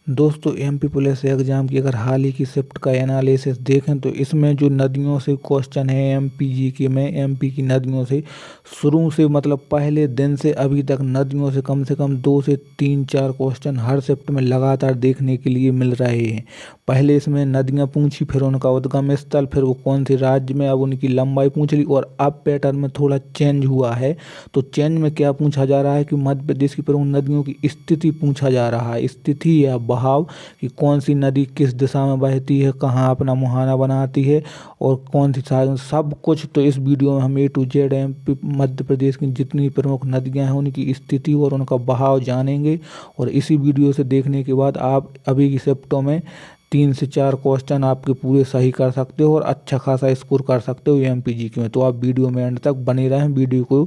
दोस्तों MP police exam की अगर हाल ही की शिफ्ट का एनालिसिस देखें तो इसमें जो नदियों से क्वेश्चन है एमपीजी के में एमपी की नदियों से शुरू से मतलब पहले दिन से अभी तक नदियों से कम 2 से 3 4 क्वेश्चन हर शिफ्ट में लगातार देखने के लिए मिल रहे हैं। पहले इसमें नदियां पूछी, फिर उनका उद्गम स्थल, फिर वो कौन से राज्य में, अब उनकी लंबाई पूछ ली और अब पैटर्न में थोड़ा चेंज हुआ है। तो चेंज में क्या पूछा जा रहा है कि मध्य प्रदेश की प्रमुख नदियों की स्थिति पूछा जा रहा है, स्थिति या बहाव कि कौन सी नदी किस दिशा में बहती है, कहाँ अपना मुहाना बनाती है और कौन सी सब कुछ। तो इस वीडियो में हम A to Z MP Madhya Pradesh की जितनी प्रमुख नदियाँ हैं उनकी स्थिति और उनका बहाव जानेंगे। और इसी वीडियो से देखने के बाद आप अभी की शिफ्टों में 3 से 4 क्वेश्चन आपके पूरे सही कर सकते हो और अच्छा खासा स्कोर कर सकते हो एमपीजी के में। तो आप वीडियो में एंड तक बने रहें, वीडियो को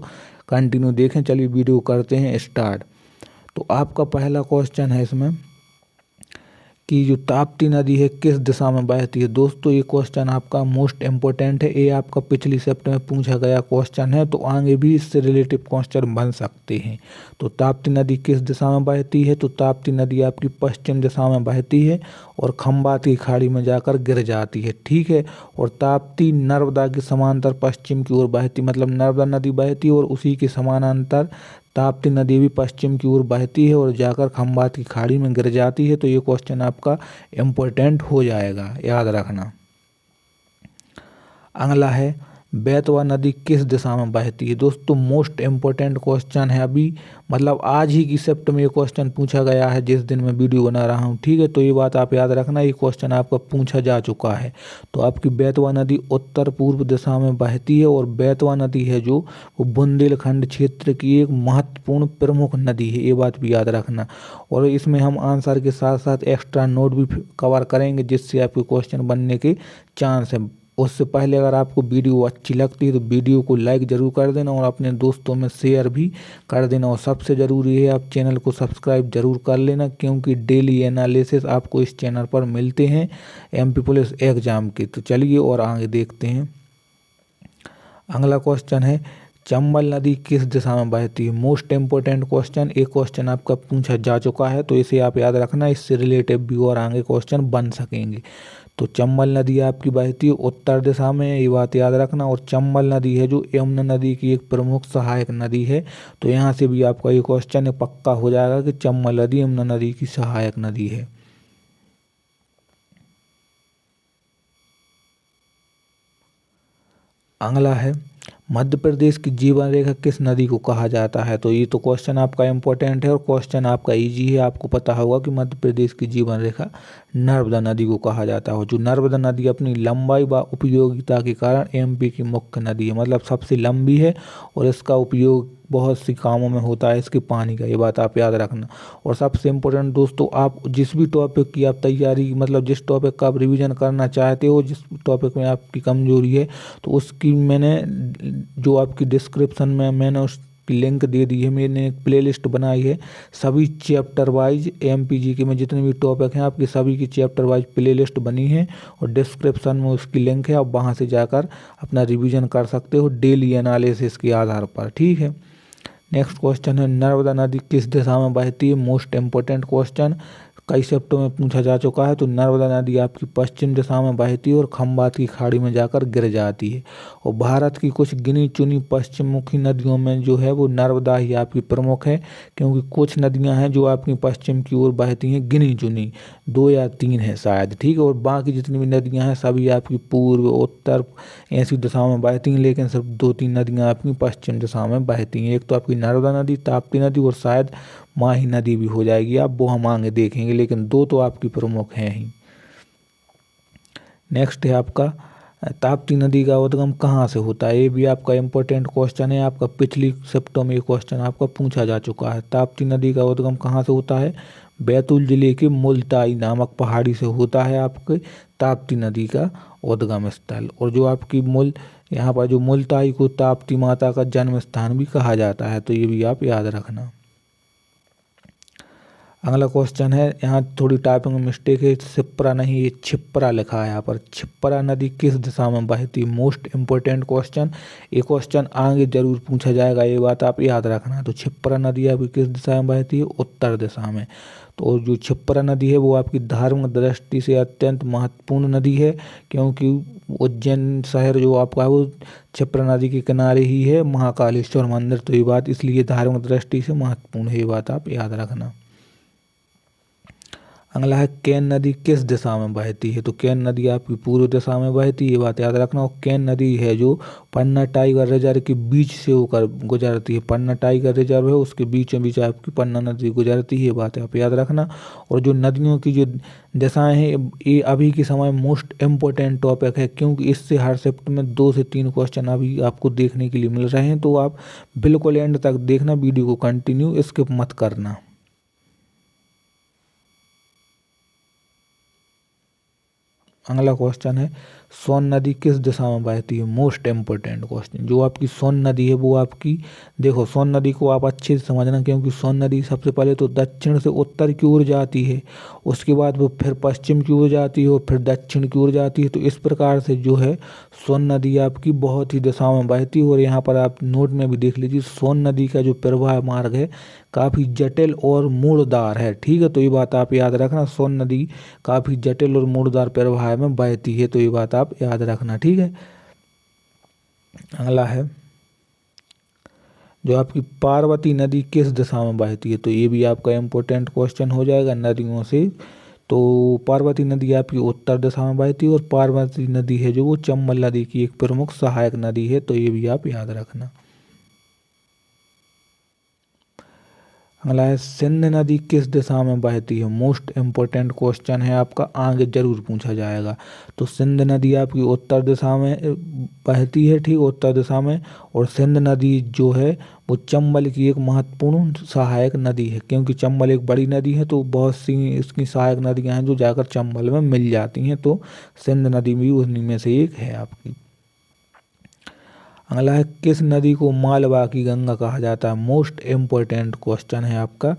कंटिन्यू देखें। चलिए वीडियो करते हैं स्टार्ट। तो आपका पहला क्वेश्चन है इसमें कि जो ताप्ती नदी है किस दिशा में बहती है। दोस्तों ये क्वेश्चन आपका मोस्ट इम्पोर्टेंट है, ये आपका पिछली शिफ्ट में पूछा गया क्वेश्चन है, तो आगे भी इससे रिलेटिव क्वेश्चन बन सकते हैं। तो ताप्ती नदी किस दिशा में बहती है, तो ताप्ती नदी आपकी पश्चिम दिशा में बहती है और खंबात की खाड़ी में जाकर गिर जाती है, ठीक है। और ताप्ती नर्मदा के समांतर पश्चिम की ओर बहती, मतलब नर्मदा नदी बहती है और उसी के समानांतर ताप्ती नदी भी पश्चिम की ओर बहती है और जाकर खंबात की खाड़ी में गिर जाती है। तो ये क्वेश्चन आपका इम्पोर्टेंट हो जाएगा, याद रखना। अगला है बेतवा नदी किस दिशा में बहती है। दोस्तों मोस्ट इम्पोर्टेंट क्वेश्चन है, अभी मतलब आज ही की शिफ्ट में ये क्वेश्चन पूछा गया है जिस दिन मैं वीडियो बना रहा हूँ, ठीक है। तो ये बात आप याद रखना, ये क्वेश्चन आपका पूछा जा चुका है। तो आपकी बेतवा नदी उत्तर पूर्व दिशा में बहती है और बेतवा नदी है जो वो बुंदेलखंड क्षेत्र की एक महत्वपूर्ण प्रमुख नदी है, ये बात भी याद रखना। और इसमें हम आंसर के साथ साथ एक्स्ट्रा नोट भी कवर करेंगे जिससे आपके क्वेश्चन बनने के चांस है। उससे पहले अगर आपको वीडियो अच्छी लगती है तो वीडियो को लाइक ज़रूर कर देना और अपने दोस्तों में शेयर भी कर देना। और सबसे ज़रूरी है आप चैनल को सब्सक्राइब जरूर कर लेना, क्योंकि डेली एनालिसिस आपको इस चैनल पर मिलते हैं एमपी पुलिस एग्जाम के। तो चलिए और आगे देखते हैं। अगला क्वेश्चन है चंबल नदी किस दिशा में बहती है। मोस्ट इम्पोर्टेंट क्वेश्चन, एक क्वेश्चन आपका पूछा जा चुका है तो इसे आप याद रखना, इससे रिलेटिव भी और आगे क्वेश्चन बन सकेंगे। तो चंबल नदी आपकी बहती है उत्तर दिशा में, ये बात याद रखना। और चंबल नदी है जो यमुना नदी की एक प्रमुख सहायक नदी है। तो यहाँ से भी आपका ये क्वेश्चन पक्का हो जाएगा कि चंबल नदी यमुना नदी की सहायक नदी है। अगला है मध्य प्रदेश की जीवन रेखा किस नदी को कहा जाता है। तो ये तो क्वेश्चन आपका इम्पोर्टेंट है और क्वेश्चन आपका इजी है, आपको पता होगा कि मध्य प्रदेश की जीवन रेखा नर्मदा नदी को कहा जाता है। जो नर्मदा नदी अपनी लंबाई व उपयोगिता के कारण एमपी की मुख्य नदी है, मतलब सबसे लंबी है और इसका उपयोग बहुत सी कामों में होता है इसके पानी का, ये बात आप याद रखना। और सबसे इम्पोर्टेंट दोस्तों, आप जिस भी टॉपिक की आप तैयारी, मतलब जिस टॉपिक का आप रिवीजन करना चाहते हो, जिस टॉपिक में आपकी कमजोरी है, तो उसकी मैंने जो आपकी डिस्क्रिप्शन में मैंने उस लिंक दे दी है। मैंने एक प्लेलिस्ट बनाई है सभी चैप्टर वाइज एमपीजी के में जितने भी टॉपिक हैं आपके सभी की चैप्टर वाइज प्लेलिस्ट बनी है और डिस्क्रिप्शन में उसकी लिंक है, आप वहां से जाकर अपना रिवीजन कर सकते हो डेली एनालिसिस के आधार पर, ठीक है। नेक्स्ट क्वेश्चन है नर्मदा नदी किस दिशा में बहती है। मोस्ट इम्पोर्टेंट क्वेश्चन कई शिफ्टों में पूछा जा चुका है। तो नर्मदा नदी आपकी पश्चिम दिशा में बहती है और खंबात की खाड़ी में जाकर गिर जाती है। और भारत की कुछ गिनी चुनी पश्चिममुखी नदियों में जो है वो नर्मदा ही आपकी प्रमुख है, क्योंकि कुछ नदियां हैं जो आपकी पश्चिम की ओर बहती हैं, गिनी चुनी 2 या 3 है शायद, ठीक है। और बाकी जितनी भी नदियां हैं सभी आपकी पूर्व उत्तर ऐसी दिशाओं में बहती हैं, लेकिन सिर्फ 2-3 नदियां आपकी पश्चिम दिशा में बहती हैं। एक तो आपकी नर्मदा नदी, ताप्ती नदी और शायद माही नदी भी हो जाएगी, आप वो हम आगे देखेंगे, लेकिन 2 तो आपकी प्रमुख हैं ही। नेक्स्ट है आपका ताप्ती नदी का उद्गम कहाँ से होता है। ये भी आपका इम्पोर्टेंट क्वेश्चन है, आपका पिछली शिफ्टों में ये क्वेश्चन आपका पूछा जा चुका है। ताप्ती नदी का उद्गम कहाँ से होता है, बैतूल जिले के मुल्ताई नामक पहाड़ी से होता है आपके ताप्ती नदी का उद्गम स्थल। और जो आपकी यहाँ पर जो मुल्ताई को ताप्ती माता का जन्म स्थान भी कहा जाता है, तो ये भी आप याद रखना। अगला क्वेश्चन है, यहाँ थोड़ी टाइपिंग में मिस्टेक है, छिप्रा नहीं ये छिप्रा लिखा है यहाँ पर। छिप्रा नदी किस दिशा में बहती है? मोस्ट इम्पोर्टेंट क्वेश्चन, ये क्वेश्चन आगे जरूर पूछा जाएगा, ये बात आप याद रखना। तो छिप्रा नदी आपकी किस दिशा में बहती है? उत्तर दिशा में। तो जो छिप्रा नदी है वो आपकी धार्मिक दृष्टि से अत्यंत महत्वपूर्ण नदी है, क्योंकि उज्जैन शहर जो आपका है वो छिप्रा नदी के किनारे ही है, महाकालेश्वर मंदिर। तो ये बात इसलिए धार्मिक दृष्टि से महत्वपूर्ण है, ये बात आप याद रखना। अगला है, केन नदी किस दिशा में बहती है? तो केन नदी आपकी पूर्व दिशा में बहती है, ये बात याद रखना। और केन नदी है जो पन्ना टाइगर रिजर्व के बीच से होकर गुजरती है। पन्ना टाइगर रिजर्व है उसके बीचों बीच आपकी पन्ना नदी गुजरती है, ये बात आप याद रखना। और जो नदियों की जो दिशाएं हैं, ये अभी के समय मोस्ट इम्पोर्टेंट टॉपिक है, क्योंकि इससे हर शिफ्ट में 2 से 3 क्वेश्चन अभी आपको देखने के लिए मिल रहे हैं। तो आप बिल्कुल एंड तक देखना, वीडियो को कंटिन्यू स्किप मत करना। अगला क्वेश्चन है, सोन नदी किस दिशा में बहती है? Most important question. जो आपकी सोन नदी है वो आपकी, देखो सोन नदी को आप अच्छे से समझना, क्योंकि सोन नदी सबसे पहले तो दक्षिण से उत्तर की ओर जाती है, उसके बाद वो फिर पश्चिम की ओर जाती है और फिर दक्षिण की ओर जाती है। तो इस प्रकार से जो है सोन नदी आपकी बहुत ही दिशाओं में बहती है। और यहाँ पर आप नोट में भी देख लीजिए, सोन नदी का जो प्रवाह मार्ग है काफ़ी जटिल और मोड़दार है, ठीक है। तो ये बात आप याद रखना, सोन नदी काफ़ी जटिल और मोड़दार प्रवाह में बहती है, तो ये बात आप याद रखना, ठीक है। अगला है, जो आपकी पार्वती नदी किस दिशा में बहती है? तो ये भी आपका इम्पोर्टेंट क्वेश्चन हो जाएगा नदियों से। तो पार्वती नदी आपकी उत्तर दिशा में बहती है, और पार्वती नदी है जो वो चंबल नदी की एक प्रमुख सहायक नदी है, तो ये भी आप याद रखना। अगला है, सिंध नदी किस दिशा में बहती है? मोस्ट इम्पोर्टेंट क्वेश्चन है आपका, आगे जरूर पूछा जाएगा। तो सिंध नदी आपकी उत्तर दिशा में बहती है, ठीक, उत्तर दिशा में। और सिंध नदी जो है वो चंबल की एक महत्वपूर्ण सहायक नदी है, क्योंकि चंबल एक बड़ी नदी है, तो बहुत सी इसकी सहायक नदियां हैं जो जाकर चंबल में मिल जाती हैं। तो सिंध नदी भी उन्हीं में से एक है आपकी। अगला है, किस नदी को मालवा की गंगा कहा जाता है? मोस्ट इम्पोर्टेंट क्वेश्चन है आपका।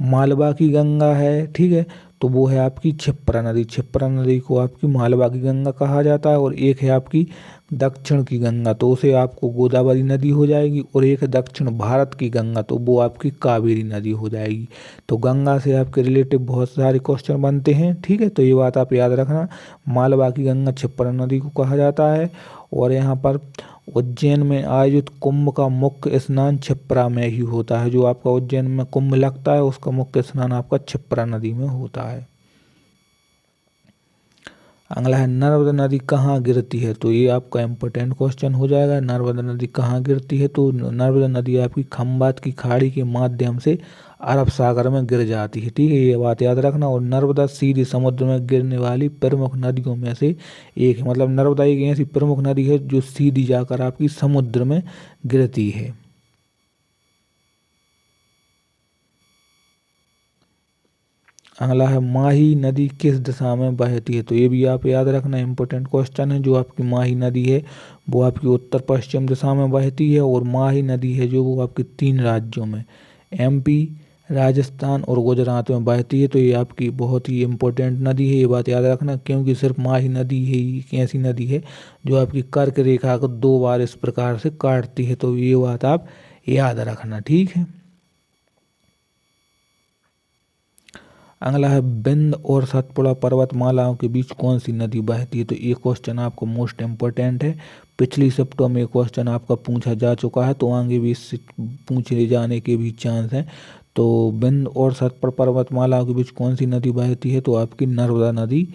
मालवा की गंगा है, ठीक है, तो वो है आपकी छिप्रा नदी। छिप्रा नदी को आपकी मालवा की गंगा कहा जाता है। और एक है आपकी दक्षिण की गंगा, तो उसे आपको गोदावरी नदी हो जाएगी। और एक है दक्षिण भारत की गंगा, तो वो आपकी कावेरी नदी हो जाएगी। तो गंगा से आपके रिलेटिव बहुत सारे क्वेश्चन बनते हैं, ठीक है। तो ये बात आप याद रखना, मालवा की गंगा छिप्रा नदी को कहा जाता है। और यहाँ पर उज्जैन में आयोजित कुंभ का मुख्य स्नान छिप्रा में ही होता है। जो आपका उज्जैन में कुंभ लगता है उसका मुख्य स्नान आपका छिप्रा नदी में होता है। अगला है, नर्मदा नदी कहाँ गिरती है? तो ये आपका इम्पोर्टेंट क्वेश्चन हो जाएगा, नर्मदा नदी कहाँ गिरती है? तो नर्मदा नदी आपकी खंबात की खाड़ी के माध्यम से अरब सागर में गिर जाती है, ठीक है, ये बात याद रखना। और नर्मदा सीधी समुद्र में गिरने वाली प्रमुख नदियों में से एक है, मतलब नर्मदा एक ऐसी प्रमुख नदी है जो सीधी जाकर आपकी समुद्र में गिरती है। अगला है, माही नदी किस दिशा में बहती है? तो ये भी आप याद रखना, इम्पोर्टेंट क्वेश्चन है। जो आपकी माही नदी है वो आपकी उत्तर पश्चिम दिशा में बहती है। और माही नदी है जो वो आपके 3 राज्यों में, एमपी, राजस्थान और गुजरात में बहती है। तो ये आपकी बहुत ही इम्पोर्टेंट नदी है, ये बात याद रखना, क्योंकि सिर्फ माही नदी है एक ऐसी नदी है जो आपकी कर्क रेखा को 2 बार इस प्रकार से काटती है। तो ये बात आप याद रखना, ठीक है। अगला है, बिंद और सतपुड़ा पर्वतमालाओं के बीच कौन सी नदी बहती है? तो ये क्वेश्चन आपको मोस्ट इम्पोर्टेंट है। पिछली शिफ्टों में क्वेश्चन आपका पूछा जा चुका है, तो आगे भी इससे पूछे जाने के भी चांस हैं। तो बिंद और सतपुड़ा पर्वतमालाओं के बीच कौन सी नदी बहती है? तो आपकी नर्मदा नदी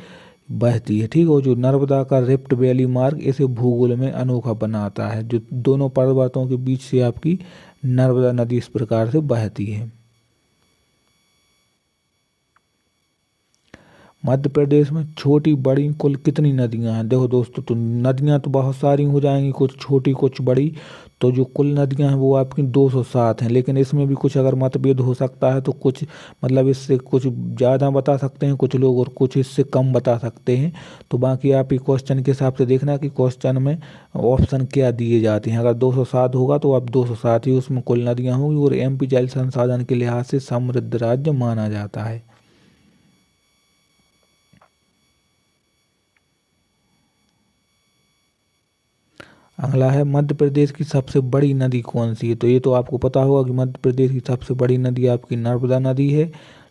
बहती है, ठीक है। और जो नर्मदा का रिफ्ट वैली मार्ग इसे भूगोल में अनोखा बनाता है। जो दोनों पर्वतों के बीच से आपकी नर्मदा नदी इस प्रकार से बहती है। मध्य प्रदेश में छोटी बड़ी कुल कितनी नदियां हैं? देखो दोस्तों, तो नदियां तो बहुत सारी हो जाएंगी, कुछ छोटी कुछ बड़ी। तो जो कुल नदियां हैं वो आपकी 207 हैं, लेकिन इसमें भी कुछ अगर मतभेद हो सकता है, तो कुछ मतलब इससे कुछ ज़्यादा बता सकते हैं कुछ लोग और कुछ इससे कम बता सकते हैं। तो बाकी आप ये क्वेश्चन के हिसाब से देखना कि क्वेश्चन में ऑप्शन क्या दिए जाते हैं। अगर 207 होगा तो आप 207 ही उसमें कुल नदियाँ होंगी। और एमपी जल संसाधन के लिहाज से समृद्ध राज्य माना जाता है। अगला है, मध्य प्रदेश की सबसे बड़ी नदी कौन सी है? तो ये तो आपको पता होगा कि मध्य प्रदेश की सबसे बड़ी नदी आपकी नर्मदा नदी है।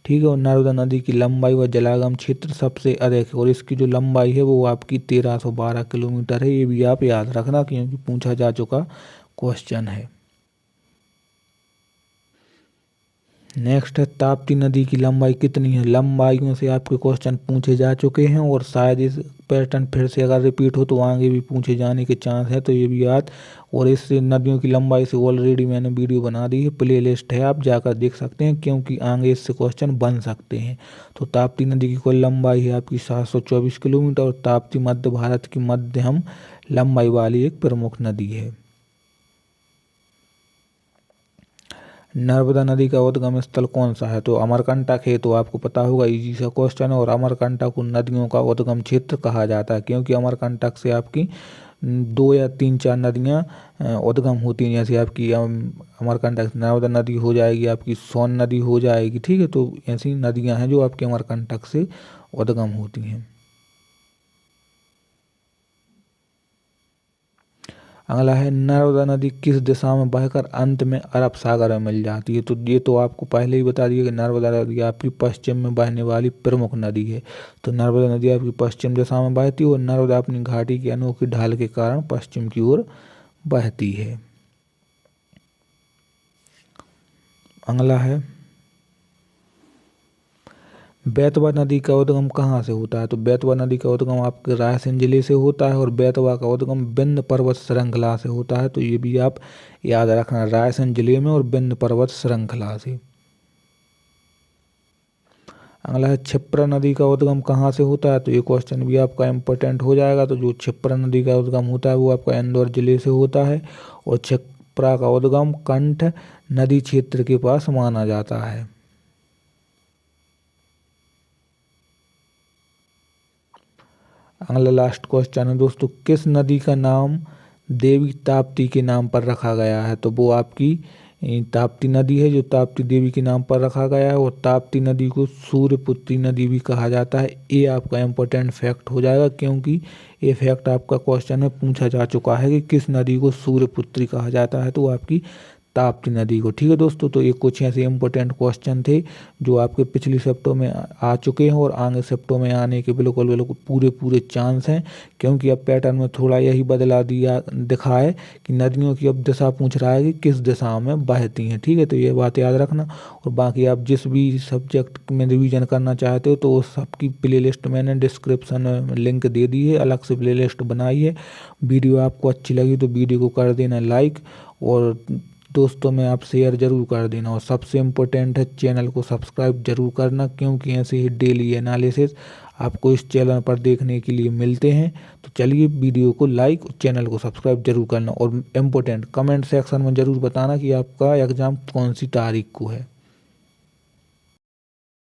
ठीक है, और नर्मदा नदी की लंबाई व जलागम क्षेत्र सबसे अधिक है, और इसकी जो लंबाई है वो आपकी 1312 किलोमीटर है। ये भी आप याद रखना क्योंकि पूछा जा चुका क्वेश्चन है। नेक्स्ट है, ताप्ती नदी की लंबाई कितनी है? लंबाइयों से आपके क्वेश्चन पूछे जा चुके हैं, और शायद इस पैटर्न फिर से अगर रिपीट हो तो आगे भी पूछे जाने के चांस है, तो ये भी याद। और इस नदियों की लंबाई से ऑलरेडी मैंने वीडियो बना दी है, प्ले लिस्ट है, आप जाकर देख सकते हैं, क्योंकि आगे इससे क्वेश्चन बन सकते हैं। तो ताप्ती नदी की कुल लंबाई है आपकी 724 किलोमीटर, और ताप्ती मध्य भारत की मध्यम लंबाई वाली एक प्रमुख नदी है। नर्मदा नदी का उद्गम स्थल कौन सा है? तो अमरकंटक है, तो आपको पता होगा, इजी सा क्वेश्चन है। और अमरकंटक को नदियों का उद्गम क्षेत्र कहा जाता है, क्योंकि अमरकंटक से आपकी 2 या 3-4 नदियाँ उद्गम होती हैं। जैसे आपकी अमरकंटक नर्मदा नदी हो जाएगी, आपकी सोन नदी हो जाएगी। ठीक है, तो ऐसी नदियाँ हैं जो आपके अमरकंटक से उद्गम होती हैं। अगला है, नर्मदा नदी किस दिशा में बहकर अंत में अरब सागर में मिल जाती है? तो ये तो आपको पहले ही बता दिया कि नर्मदा नदी आपकी पश्चिम में बहने वाली प्रमुख नदी है। तो नर्मदा नदी आपकी पश्चिम दिशा में बहती है, और नर्मदा अपनी घाटी की अनोखी ढाल के कारण पश्चिम की ओर बहती है। अगला है, बेतवा नदी का उद्गम कहाँ से होता है? तो बेतवा नदी का उद्गम आपके रायसेन जिले से होता है, और बेतवा का उद्गम विंध्य पर्वत श्रृंखला से होता है। तो ये भी आप याद रखना, रायसेन जिले में और विंध्य पर्वत श्रृंखला से। अगला है, क्षिप्रा नदी का उद्गम कहाँ से होता है? तो ये क्वेश्चन भी आपका इम्पोर्टेंट हो जाएगा। तो जो क्षिप्रा नदी का उद्गम होता है वो आपका इंदौर जिले से होता है, और क्षिप्रा का उद्गम कंठ नदी क्षेत्र के पास माना जाता है। अगला लास्ट क्वेश्चन है दोस्तों, किस नदी का नाम देवी ताप्ती के नाम पर रखा गया है? तो वो आपकी ताप्ती नदी है, जो ताप्ती देवी के नाम पर रखा गया है। और ताप्ती नदी को सूर्यपुत्री नदी भी कहा जाता है। ये आपका इम्पोर्टेंट फैक्ट हो जाएगा, क्योंकि ये फैक्ट आपका क्वेश्चन में पूछा जा चुका है कि किस नदी को सूर्यपुत्री कहा जाता है, तो वो आपकी ताप्ती नदी को। ठीक है दोस्तों, तो ये कुछ ऐसे इंपॉर्टेंट क्वेश्चन थे जो आपके पिछली शिफ्टों में आ चुके हैं, और आगे शिफ्टों में आने के बिल्कुल बिल्कुल पूरे पूरे चांस हैं, क्योंकि अब पैटर्न में थोड़ा यही बदला दिखा है कि नदियों की अब दिशा पूछ रहा है कि किस दिशा में बहती हैं। ठीक है, तो ये बात याद रखना। और बाकी आप जिस भी सब्जेक्ट में रिवीजन करना चाहते हो, तो उस सबकी प्ले लिस्ट मैंने डिस्क्रिप्शन में लिंक दे दी है, अलग से प्ले लिस्ट बनाई है। वीडियो आपको अच्छी लगी तो वीडियो को कर देना लाइक, और दोस्तों में आप शेयर जरूर कर देना। और सबसे इम्पोर्टेंट है, चैनल को सब्सक्राइब जरूर करना, क्योंकि ऐसे ही डेली एनालिसिस आपको इस चैनल पर देखने के लिए मिलते हैं। तो चलिए, वीडियो को लाइक और चैनल को सब्सक्राइब जरूर करना, और इम्पोर्टेंट कमेंट सेक्शन में ज़रूर बताना कि आपका एग्ज़ाम कौन सी तारीख को है।